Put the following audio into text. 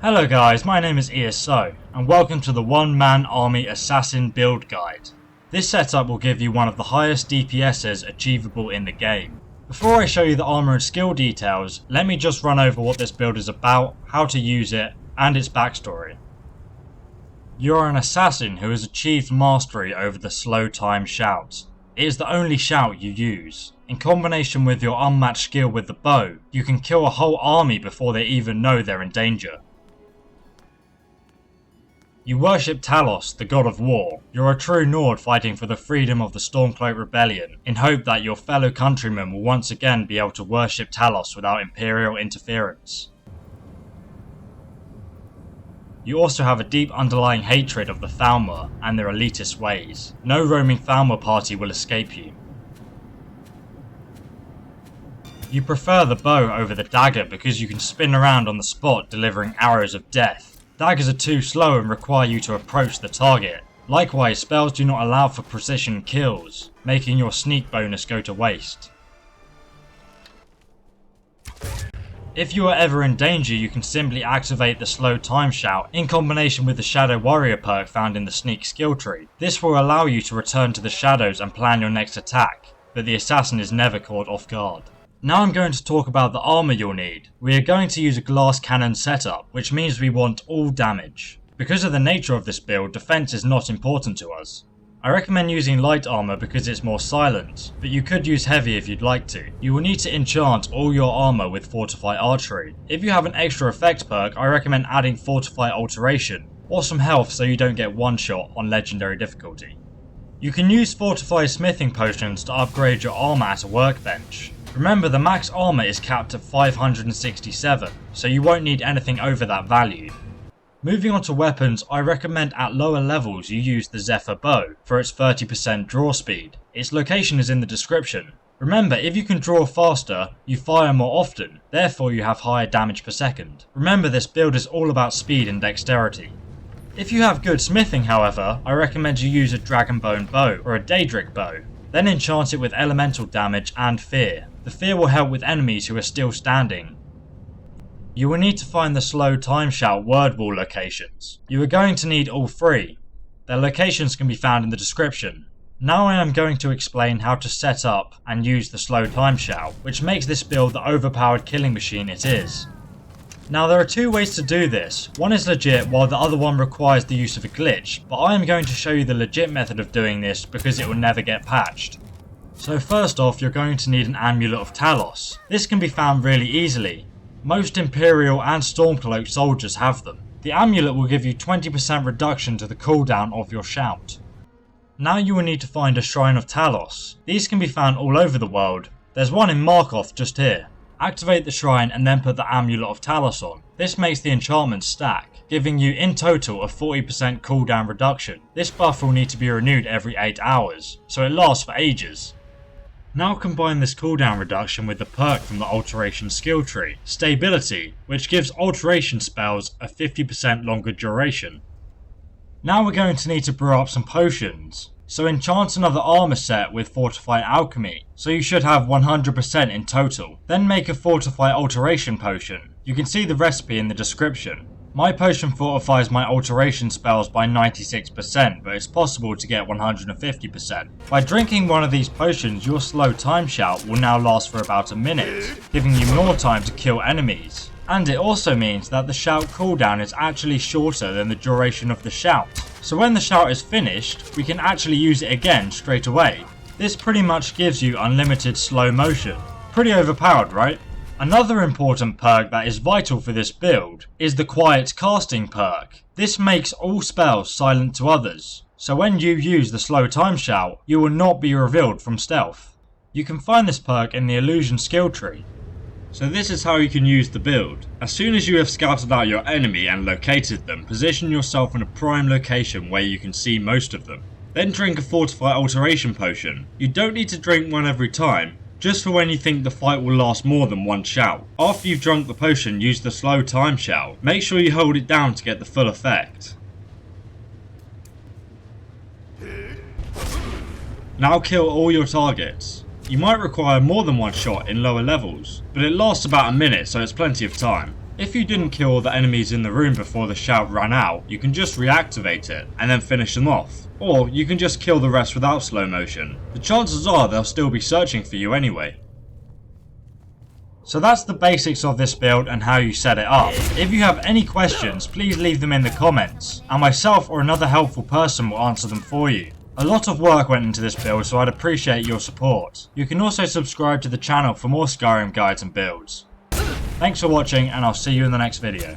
Hello guys, my name is ESO, and welcome to the One Man Army Assassin Build Guide. This setup will give you one of the highest DPSs achievable in the game. Before I show you the armor and skill details, let me just run over what this build is about, how to use it, and its backstory. You are an assassin who has achieved mastery over the slow time shout. It is the only shout you use. In combination with your unmatched skill with the bow, you can kill a whole army before they even know they're in danger. You worship Talos, the god of war. You're a true Nord fighting for the freedom of the Stormcloak Rebellion, in hope that your fellow countrymen will once again be able to worship Talos without Imperial interference. You also have a deep underlying hatred of the Thalmor and their elitist ways. No roaming Thalmor party will escape you. You prefer the bow over the dagger because you can spin around on the spot delivering arrows of death. Daggers are too slow and require you to approach the target. Likewise, spells do not allow for precision kills, making your sneak bonus go to waste. If you are ever in danger, you can simply activate the slow time shout in combination with the Shadow Warrior perk found in the sneak skill tree. This will allow you to return to the shadows and plan your next attack, but the assassin is never caught off guard. Now I'm going to talk about the armor you'll need. We are going to use a glass cannon setup, which means we want all damage. Because of the nature of this build, defense is not important to us. I recommend using light armor because it's more silent, but you could use heavy if you'd like to. You will need to enchant all your armor with Fortify archery. If you have an extra effect perk, I recommend adding Fortify alteration, or some health so you don't get one shot on legendary difficulty. You can use Fortify smithing potions to upgrade your armor at a workbench. Remember, the max armor is capped at 567, so you won't need anything over that value. Moving on to weapons, I recommend at lower levels you use the Zephyr bow for its 30% draw speed. Its location is in the description. Remember, if you can draw faster, you fire more often, therefore you have higher damage per second. Remember, this build is all about speed and dexterity. If you have good smithing, however, I recommend you use a Dragonbone bow or a Daedric bow. Then enchant it with elemental damage and fear. The fear will help with enemies who are still standing. You will need to find the slow time shout word wall locations. You are going to need all three. Their locations can be found in the description. Now I am going to explain how to set up and use the slow time shout, which makes this build the overpowered killing machine it is. Now there are two ways to do this. One is legit while the other one requires the use of a glitch, but I am going to show you the legit method of doing this because it will never get patched. So first off, you're going to need an Amulet of Talos. This can be found really easily. Most Imperial and Stormcloak soldiers have them. The amulet will give you 20% reduction to the cooldown of your shout. Now you will need to find a Shrine of Talos. These can be found all over the world. There's one in Markoth just here. Activate the shrine and then put the Amulet of Talos on. This makes the enchantment stack, giving you in total a 40% cooldown reduction. This buff will need to be renewed every 8 hours, so it lasts for ages. Now combine this cooldown reduction with the perk from the alteration skill tree, Stability, which gives alteration spells a 50% longer duration. Now we're going to need to brew up some potions. So enchant another armor set with Fortify Alchemy, so you should have 100% in total. Then make a Fortify Alteration potion. You can see the recipe in the description. My potion fortifies my alteration spells by 96%, but it's possible to get 150%. By drinking one of these potions, your slow time shout will now last for about a minute, giving you more time to kill enemies. And it also means that the shout cooldown is actually shorter than the duration of the shout. So when the shout is finished, we can actually use it again straight away. This pretty much gives you unlimited slow motion. Pretty overpowered, right? Another important perk that is vital for this build is the Quiet Casting perk. This makes all spells silent to others. So when you use the slow time shout, you will not be revealed from stealth. You can find this perk in the illusion skill tree. So this is how you can use the build. As soon as you have scouted out your enemy and located them, position yourself in a prime location where you can see most of them. Then drink a Fortify Alteration potion. You don't need to drink one every time, just for when you think the fight will last more than one shout. After you've drunk the potion, use the slow time shout. Make sure you hold it down to get the full effect. Now kill all your targets. You might require more than one shot in lower levels, but it lasts about a minute, so it's plenty of time. If you didn't kill all the enemies in the room before the shout ran out, you can just reactivate it and then finish them off. Or you can just kill the rest without slow motion. The chances are they'll still be searching for you anyway. So that's the basics of this build and how you set it up. If you have any questions, please leave them in the comments, and myself or another helpful person will answer them for you. A lot of work went into this build, so I'd appreciate your support. You can also subscribe to the channel for more Skyrim guides and builds. Thanks for watching, and I'll see you in the next video.